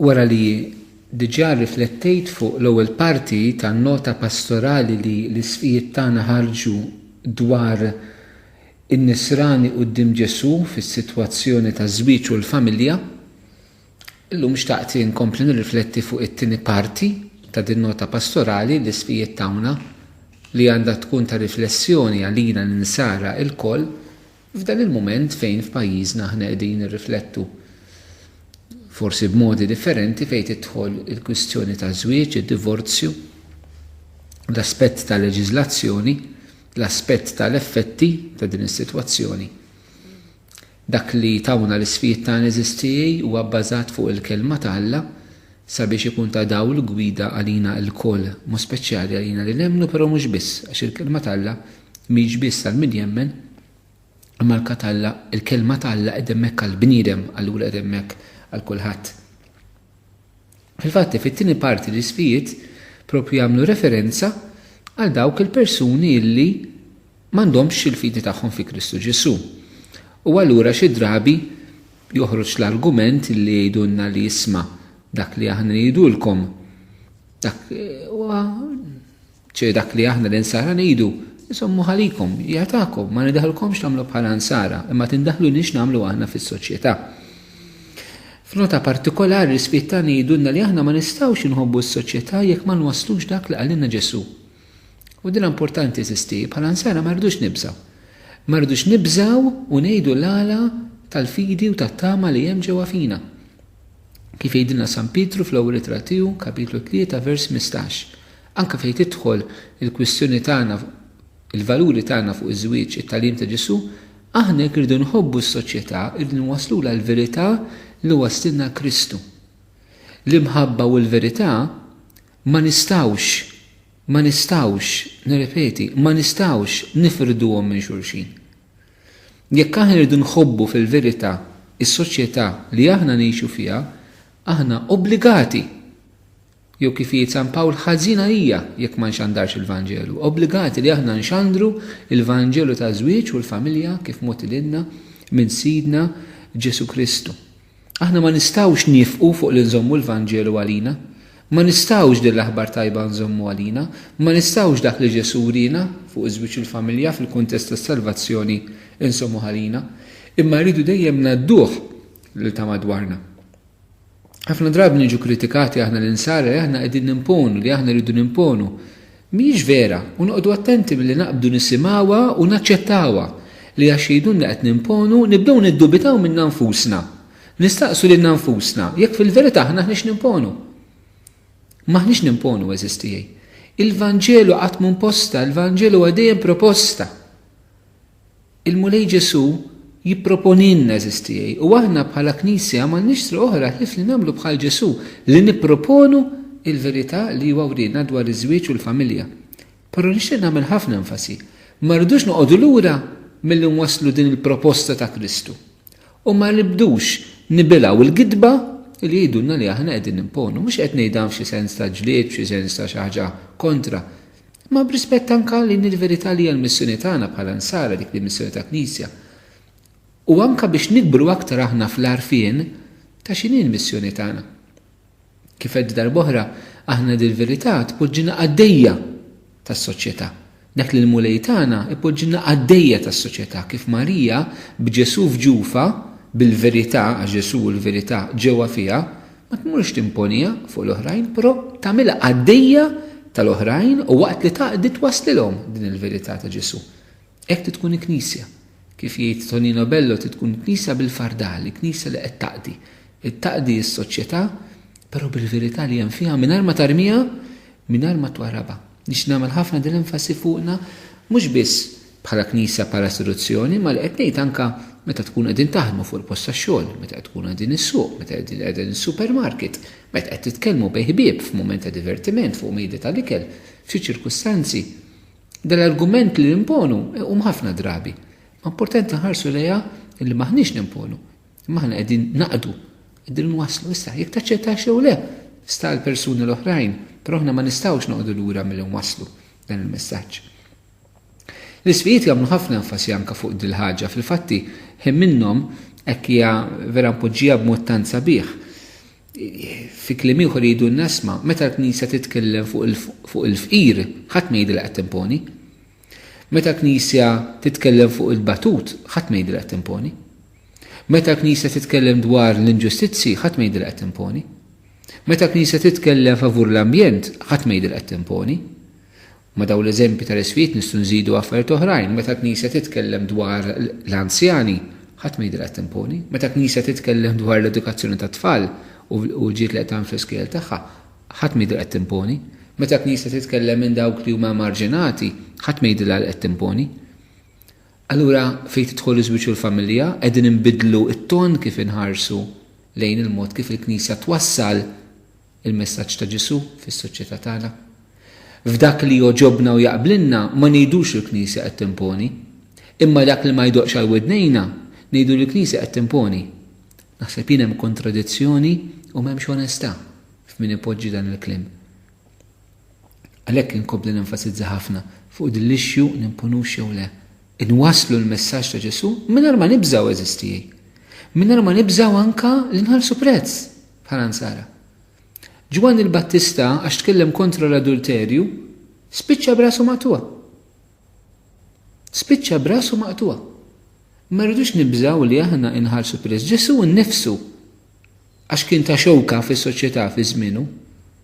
wara li diġà riflettejt fuq l-ewwel parti tan-nota pastorali li l-isfijiet tagħna ħarġu dwar in-nisrani quddiem Ġesu fis-sitwazzjoni ta' żwieġ u l-familja, illum xtaqt inkompli nirrifletti fuq it-tieni parti ta' din nota pastorali l-isfijiet tagħna li għandha tkun ta' riflessjoni għalina ninsara il-koll f'dan il-mument fejn f'pajjiżna aħna qegħdin nirriflettu forsi b'modi differenti fejn tidħol il-kwistjoni ta' żwieġ, id-divorzju, l-aspett ta' leġiżlazzjoni, l-aspett tal-effetti ta' din is-sitwazzjoni. Dak li tawna l-isfijiet tagħna eżistijej huwa bbażat fuq il-kelma ta' Alla sabiex ikun ta' dawl gwida għalina l-koll, mu speċjali għalina li nemmnu però mhux biss, għax il-kelma ta' Alla mhix biss għal min jemmen, imma il-kelma ta' Alla qed hemmhekk għall-bniedem, allura qed hemmhekk għal kulħadd. Fil-fatti fit-tieni parti l-isfijiet propju jagħmlu referenza għal dawk il-persuni illi m'għandhomx il-fidi tagħhom fi Kristu Ġesu. U allura xi drabi joħroġ l-argument illi jgħidulna li jisma' dak li aħna ngħidulkom. Dak li aħna l-insara ngħidu, insommu ħalikom, jagħtakom, ma nidaħlkomx nagħmlu bħala nsara, imma tindaħlunix nagħmlu aħna fis-soċjetà. F'nota partikolari l-isfijiet tagħna jgħidulna li aħna ma nistgħux inħobbu s-soċjetà jekk ma nwaslux dak li qalilna Ġesu. U din importanti eżisti, bħala nsara ma rridux nibżgħu. Ma rridux nibżgħu u ngħidu l-għala tal-fidi u tat-tama li hemm ġewwa fina. Kif jgħidilna San Pietru fl-ewwel ittra tiegħu, kapitlu 3, vers 15. Anke fejn tidħol il-kwistjoni tagħna, il-valuri tagħna fuq iż-żwieġ, it-tagħlim ta' Ġesu, aħna jekk irridu nħobbu s-soċjetà, irridu nwaslula l-verità li waslilna Kristu. L-imħabba u l-verità ma nistgħux nifirduhom minn xulxin. Jekk aħna rridu nħobbu fil-verità is-soċjetà li aħna ngħixu fiha, aħna obbligati, jew kif jgħid San Pawl ħażina hija jekk ma nxandarx il-Vanġelu, obbligati li aħna nxandru il-Vanġelu ta' żwieġ u l-familja kif motililna minn Sidna Ġesu Kristu. Aħna ma nistgħux nifqu fuq li nżommu l-Vanġelu għalina, ma nistgħux din l-aħbar tajba nżommu għalina, ma nistgħux dak li Ġesu rina fuq iż-żwieġ u l-familja fil-kuntest tas-salvazzjoni insommu għalina, imma rridu dejjem nadduh lil ta' madwarna. Ħafna drabi niġu kritikati aħna l-insara aħna qegħdin nimponu li aħna rridu nimponu. Mhijiex vera, u noqogħdu attenti milli naqbdu nisimgħuha u naċċettawha li għax jgħidulna qed nimponu nibdew niddubitaw minn nfusna. Nistaqsu lil nfusna, jekk fil-verità aħna ħniex nimponu. Maħniex nimponu eżistijej. Il-Vanġelu qatt imposta, il-Vanġelu għadejjem proposta. Il-Mulej Ġesu jipproponinna eżistijej u aħna bħala Knisja ma nixtru oħra ħlif li nagħmlu bħal Ġesu li nipproponu il-verità li jwawrina dwar iż-żwieġ u l-familja. Però nixtieq nagħmel ħafna enfasi. Ma rridux noqogħdu lura milli nwasslu din il-proposta ta' Kristu. U ma nibdux nibilgħu il-gidba li jgħidulna li aħna qegħdin nimponu, mhux qed ngħidha f'xi sens ta' ġlied, f'xi sens ta' xi ħaġa kontra. Ma b'rispett anke li l-verità li hija l-missjoni tagħna bħala nsara dik li missjoni ta' Knisja. U anke biex nikbru aktar aħna fl-għarfien ta' x'inhi l-missjoni tagħna. Kif qed darb'oħra aħna dil-verità tpoġġina għaddejja tas-soċjetà. Dak li l-mulej tagħna ipoġġina għaddejja tas-soċjetà kif Marija b'Ġesu f'ġufa bil-verità għax Ġesu l-verità ġewwa fiha ma tmurx timponija fuq l-oħrajn, però tagħmilha għaddejja tal-oħrajn u waqt li taqdi twaslilhom din il-verità ta' Ġesu. Hekk tkun il-Knisja. Kif jgħid Tonino Bello tkun Knisja bil-fardali, Knisja li qed taqdi. Taqdi s-soċjetà, però bil-verità li hemm fiha mingħajr ma tarmija, mingħajr ma twaraba. Nix nagħmel ħafna din enfasi fuqna mhux biss bħala Knisja bħala istituzzjoni, ma li qed ngħid anke meta tkun qegħdin taħdmu fuq il-post tax-xogħol, meta tkun qegħdin is-suq, meta qegħdin is-supermarket, meta qed titkellmu bejn ħbieb f'mument ta' divertiment fuq mejda tal-ikel, f'xi ċirkustanzi. Dal-argument li nimponu ħafna drabi. Ma importanti nħarsu lejha li maħniex nimponu. Imma aħna qegħdin naqdu, qegħdin nwasslu issa jekk taċċettax jew le sta l-persuni l-oħrajn, però aħna ma nistgħux noqogħdu lura milli nwasslu dan il-messaġġ. L-isfijiet jagħmlu ħafna enfasi anke fuq dil ħaġa, fil-fatti hemm minnhom hekk hija vera mpoġġija b'mod tant sabiħ. Fi kliem ieħor jgħidu n-nasma, meta l-Knisja titkellem fuq il-fqir, ħadd ma jgħidilha qed timponi. Meta l-Knisja titkellem fuq il-batut, ħadd ma jgħidilha qed timponi. Meta l-Knisja titkellem dwar l-inġustizzi, ħadd ma jgħidilha qed timponi. Meta l-Knisja titkellem favur l-ambjent, ħadd ma jgħidilha qed timponi. Ma daw l-eżempji tal-isfijiet nistgħu nżidu affarijiet oħrajn. Meta l-Knisja titkellem dwar l-anzjani, ħadd ma jgħidilha qed timponi. Meta l-Knisja titkellem dwar l-edukazzjoni tat-tfal u ġiet li qed tagħmel fl-iskejjel tagħha, ħadd ma jgħidilha qed timponi. Meta l-Knisja titkellem minn dawk li huma marġinati, ħadd ma jgħidilha qed timponi. Allura fejn tidħol iż-żwieġ u l-familja qegħdin inbidlu t-ton kif inħarsu lejn il-mod kif il-Knisja twassal il-messaġġ ta' Ġesu fis-soċjetà tagħna. F'dak li joġobna u jaqblinna ma ngħidux il-Knisja qed timponi, imma dak li ma jdoqx għal widnejna ngħidu l-Knisja qed timponi. Naħseb jien hemm kontradizzjoni u m'hemmx onestà f'min ipoġġi dan il-kliem. Għalhekk inkompli nenfasizza ħafna fuq din l-ixxu nimponux jew le. Inwasslu l-messaġġ ta' Ġesu mingħajr ma nibżgħu eżistijej. Mingħajr ma nibżgħu anke li nħallsu prezz bħala nsara. Ġwan il-Battista għax tkellem kontra l-adulterju spiċċa b'rasu maqtuha. Spiċċa b'rasu maqtuha. Ma rridux nibżgħu li aħna inħallsu prezz. Ġesu nnifsu għax kien ta' xewka fis-soċjetà fi żmienu,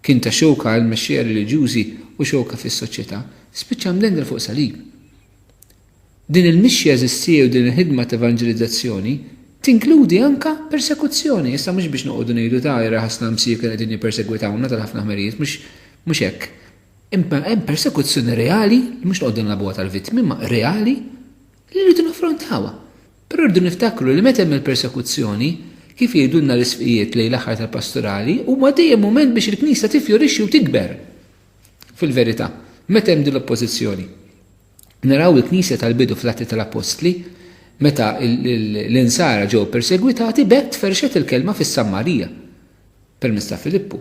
kien ta' xewka għal mexxejja reliġjużi u xewka fis-soċjetà, spiċċa mdendra fuq salib. Din il-mixja eżistija u din il-ħidma ta' evanġelizzazzjoni tinkludi anka persekuzzjoni. Issa mhux biex noqogħdu ngħidu ta' ħasna msiekel qegħdin jippersegwitawna tal-ħafna ħmerijiet, mhux hekk. Imma hemm persekuzzjoni reali li mhux noqogħdu nlagħbuha tal-vittmi, imma reali li rridu naffrontawha. Però rridu niftakru li meta hemm il-persekuzzjoni kif jgħidulna l-isfijiet lejn l-aħħar tal-pastorali huma dejjem mument biex il-Knisja tifjorixxi u tikber. Fil-verità, meta hemm din l-oppożizzjoni. Naraw il-Knisja tal-bidu fl-Atti tal-Apostli, meta l-insara ġew persegwitati b'hekk tferxet il-kelma fis-Sammarija permezz ta' Filippu.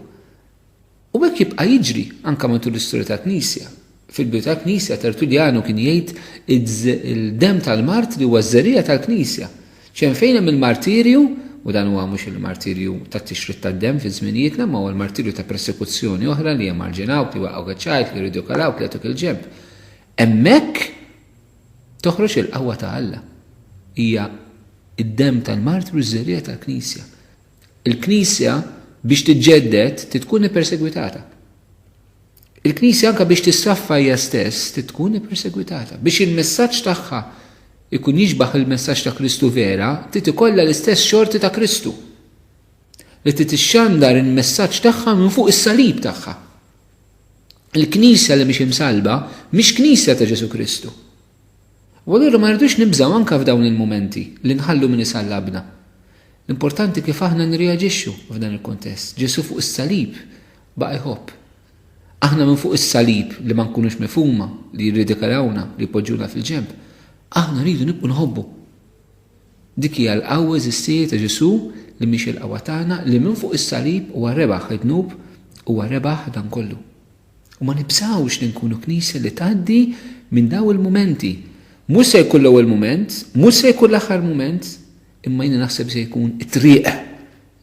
U hekk jibqa' jiġri anke matul l-istorja tal-Knisja. Fil-bidu tal-Knisja Tertuljano kien jgħid il-dem tal-Mart li huwa ż-żerriegħa tal-Knisja. ċen fejn hemm il-martirju, u dan huwa mhux il-martirju tat-tixrid tad-dem fi żminijietna, ma huwa l-martirju ta' persekuzzjoni oħra li jemmarġinawk, li waqgħu gaċċajt, li jridu kalawk, li jagħtuk il-ġemp. Hemmhekk toħroġ il-qawwa ta' Alla. Hija id-dem tal-martirju ż-żerriegħa tal-Knisja. Il-Knisja biex tiġġedded tkun ippersegwitata. Il-Knisja anke biex tissaffa hija stess tkun ippersegwitata. Biex il-messaġġ tagħha ikun jiġbaħ il-messaġġ ta' Kristu vera, ikollha l-istess xorti ta' Kristu. Li tixxandar il-messaġġ tagħha minn fuq is-salib tagħha. Il-Knisja li mhix imsalba mhix Knisja ta' Ġesu Kristu. U allura ma rridux nibżgħu anke f'dawn il-mumenti li nħallu min isallabna. L-importanti kif aħna nirreaġixxu f'dan il-kuntest. Ġesu fuq is-salib baqa' jħobb. Aħna minn fuq is-salib li ma nkunux mifhuma, li jirridikalawna, li jpoġġuna fil-ġemp. Aħna rridu nibqu nħobbu. Dik hija l-qawwa eżistija ta' Ġesu li mhix il-qawwa tagħna li minn fuq is-salib huwa rebaħ id-dnub huwa rebaħ dan kollu. U ma nibżgħux li nkunu Knisja li tgħaddi minn daw il-mumenti. Mhux se jkun l-ewwel mument, mhux se jkun l-aħħar mument, imma jiena naħseb se jkun it-triq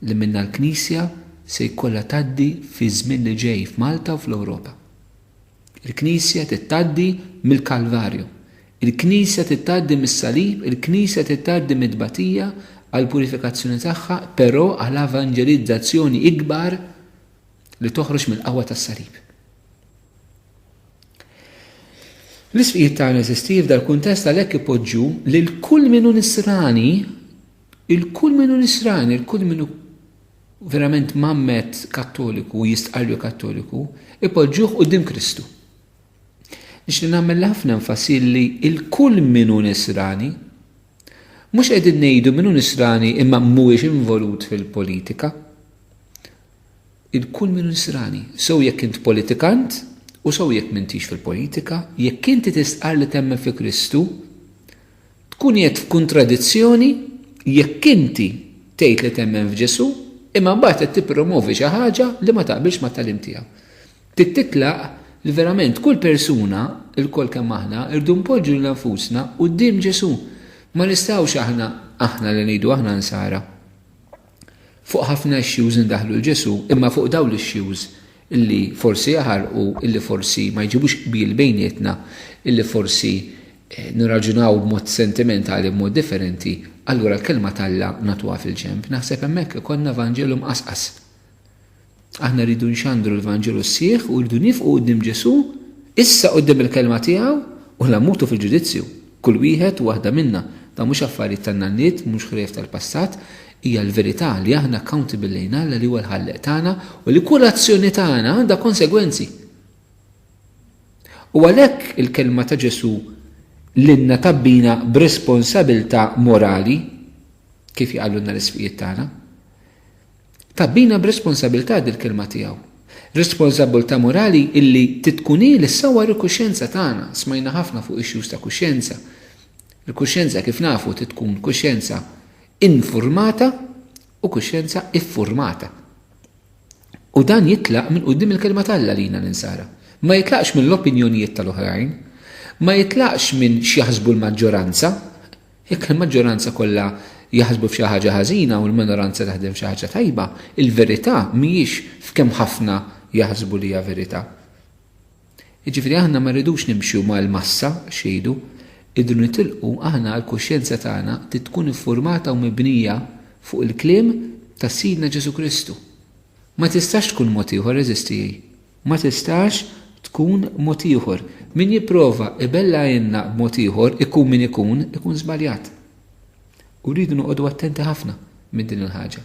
li minna l-Knisja se jkollha tgħaddi fi żmien li ġej f'Malta u fl-Ewropa. Il-Knisja tgħaddi mill-Kalvarju. Il-Knisja tgħaddi mis-salib, il-Knisja tgħaddi mid-tbatija għall purifikazzjoni tagħha, però għal evanġelizzazzjoni ikbar li toħroġ mill-qawwa tas-salib. L-isfijiet tagħna eżistiv dal-kuntest għalhekk ipoġġu lil kull minnu nisrani, il-kull minnu verament mammet kattoliku, jistqarju kattoliku, ipoġġuh quddiem Kristu. Nixtieq nagħmel ħafna enfasi li il-kull minnu nisrani, mhux qegħdin ngħidu minnu nisrani imma mhuwiex involut fil-politika. Il-kull minnu nisrani, sew jekk int politikant, u sew jekk m'intix fil-politika, jekk inti tistqar li temmen fi Kristu, tkun qed f'kuntradizzjoni jekk inti tgħid li temmen f'Ġesu, imma mbagħad qed tippromovi xi ħaġa li ma taqbilx mat-tagħlim tiegħu. Titlaq li verament kull persuna, il-kol kemm aħna, irdu npoġġu lil nfusna quddiem Ġesu. Ma nistgħux aħna li ngħidu aħna nsara. fuq ħafna issues indaħlu l-Ġesu, imma fuq dawn l-issues illi forsi jaħarqu, illi forsi ma jġibux qbil bejnietna, illi forsi nirraġunaw b'mod sentimentali b'mod differenti, allura l-kelma tal-Alla natuha fil-ġemp. Naħseb hemmhekk ikollna Evanġelu mqasqas. Aħna rridu nxandru l-Evanġelu sħiħ u rridu nifqu quddiem Ġesu issa quddiem il-kelma tiegħu u nmutu fil-ġudizzju. Kull wieħed u waħda minna. Da mhux affarijiet tan-nanniet, mhux ħrief tal-passat, hija l-verità li aħna accountable lejn Alla li huwa l-ħalleq tagħna u li kull azzjoni tagħna għandha konsegwenzi. U għalhekk il-kelma ta' Ġesu l-inna tabbina b'responsabilità morali, kif jqallulna l-isfijiet tagħna, tabbina b'responsabilità dil-kelma tiegħu. Responsabilità morali illi titkuni l-sawar il-kuxjenza tagħna. Smajna ħafna fuq issues ta' kuxjenza. Il-kuxjenza kif nafu titkun kuxjenza informata u kuxjenza iffurmata. U dan jitlaq minn quddiem il-kelma tal-Alla lina ninsara. Ma jitlaqx minn l-opinjonijiet tal-oħrajn, ma jitlaqx minn x'jaħsbu l-maġġoranza, jekk il-maġġoranza kollha jaħsbu f'xi ħaġa ħażina u l-minoranza taħdem f'xi ħaġa tajba, il-verità mhijiex f'kemm ħafna jaħsbu li hija verità. Jiġifieri aħna ma rridux nimxu mal-massa xejdu, idru nitilqu aħna l-kuxjenza tagħna tkun iffurmata u mibnija fuq il-kliem tas Sidna Ġesu Kristu. Ma tistax tkun mod ieħor eżistijej. Ma tistax tkun mod ieħor. Min jipprova ibella jenna b'mod ieħor ikun min ikun żbaljat. U rridu noqogħdu attenti ħafna minn din il-ħaġa.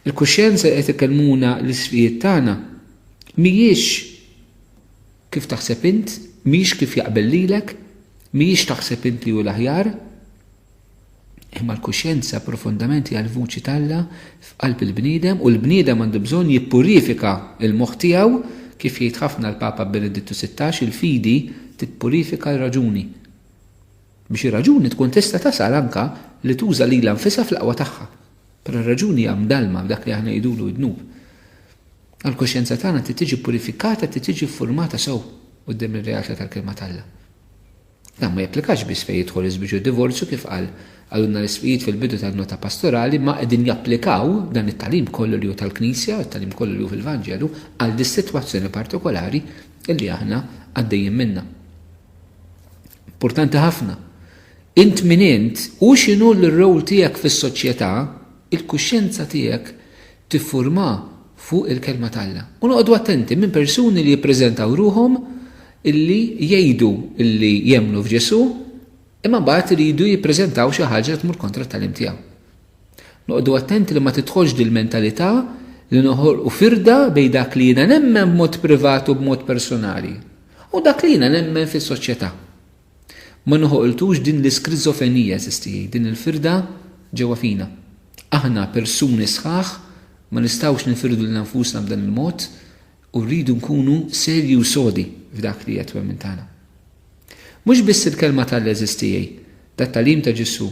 Il-kuxjenza qed ikellmuna l-isfijiet tagħna mhijiex kif taħseb int, mhijiex kif jaqbel lilek, mhijiex taħseb int li hu l-aħjar, imma l-kuxjenza profondament hija l-vuċi tal-Alla f'qalb il-bniedem u l-bniedem għandu bżonn jippurifika l-moħħ tiegħu kif jgħid ħafna l-Papa Benedittu 16 il-fidi tippurifika l-raġuni. Biex ir-raġuni tkun tista' tasal anke li tuża lilha nfisha fl-aqwa tagħha. Però r-raġuni hija mdalma b'dak li aħna jidulu jdnub. Għall-kuxjenza tagħna tiġi purifikata, tiġi ffurmata sew quddiem ir-realtà tal-kelma tal-Alla. Dan ma japplikax biss fejn jidħol iżbiġu divorzju kif qal għalunna l-isfijiet fil-bidu tan-nota pastorali ma qegħdin japplikaw dan it-tagħlim kollu li hu tal-Knisja, it-tagħlim kollu li hu fil-Vanġelu għal dis sitwazzjoni partikolari li aħna għaddejjin minnha. Importanti ħafna. Int min int u x'inhu l-rol tiegħek fis-soċjetà, il-kuxjenza tiegħek tiffurma fuq il-kelma tal-Alla. U noqogħdu attenti minn persuni li jippreżentaw ruhom illi jgħidu illi jemmnu f'Ġesu imma mbagħad iridu jippreżentaw xi ħaġa tmur kontra t-tagħlim tiegħu. Noqogħdu attenti li ma tidħolx dil-mentalità li noħolqu firda bejn dak li jiena nemmen b'mod privat u b'mod personali u dak li jiena nemmen fis-soċjetà. Ma noħolqux din l-iskriżofenija sistijaj, din il-firda ġewwa fina. Aħna persuni sħaħ ma nistgħux nifirdu lil nfusna b'dan il-mod u rridu nkunu serji u sodi f'dak li qed minn tagħna. Mhux biss il-kelma tal-eżistijaj, tat-tagħlim ta' Ġesu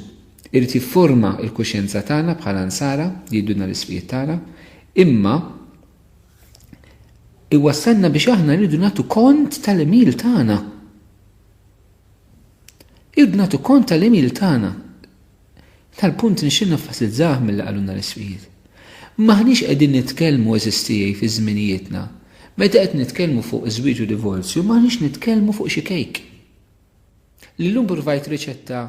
irid jifforma l-kuxjenza tagħna bħala nsara jgħidulna l-isfijiet tagħna, imma iwassalna biex aħna rridu nagħtu kont tal-emil tagħna. Irridu nagħtu kont tal-emil tagħna. Tal-punt nixxilna nfassilizzah milli qalulna l-isfijiet. Maħniex qegħdin nitkellmu eżistijaj fi żminijietna. Meta qed nitkellmu fuq iżwieġ u divorzju, maħniex nitkellmu fuq xi kejk. Lillum provajt riċetta